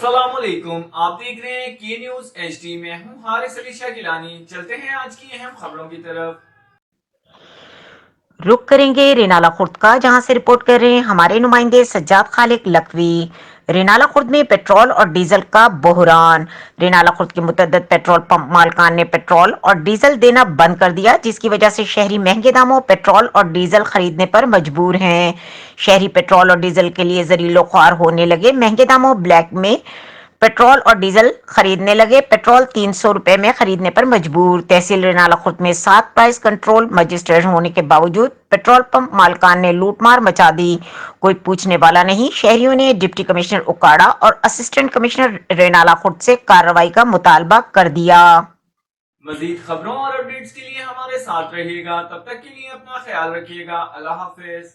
अस्सलाम वालेकुम, आप देख रहे हैं के न्यूज HD में हूं हारिस अली शाह गिलानी। चलते हैं आज की अहम खबरों की तरफ। रुक करेंगे रेनाला खुर्द का, जहां से रिपोर्ट कर रहे हैं हमारे नुमाइंदे सज्जाद खालिक लखवी। रेनाला खुर्द में पेट्रोल और डीजल का बहरान। रेनाला खुर्द के मुतअद्दिद पेट्रोल पंप मालकान ने पेट्रोल और डीजल देना बंद कर दिया, जिसकी वजह से शहरी महंगे दामों पेट्रोल और डीजल खरीदने पर मजबूर हैं। शहरी पेट्रोल और डीजल के लिए जरीलो ख्वार होने लगे। महंगे दामों ब्लैक में पेट्रोल और डीजल खरीदने लगे। पेट्रोल 300 रुपए में खरीदने पर मजबूर। तहसील रेनाला खुर्द में 7 प्राइस कंट्रोल मजिस्ट्रेट होने के बावजूद पेट्रोल पंप मालकान ने लूटमार मचा दी। कोई पूछने वाला नहीं। शहरियों ने डिप्टी कमिश्नर उकाड़ा और असिस्टेंट कमिश्नर रेनाला खुर्द से कार्रवाई का मुतालबा कर दिया। मजीद खबरों और अपडेट्स के लिए हमारे साथ रहिएगा। तब तक के लिए अपना ख्याल रखिएगा। अल्लाह हाफिज।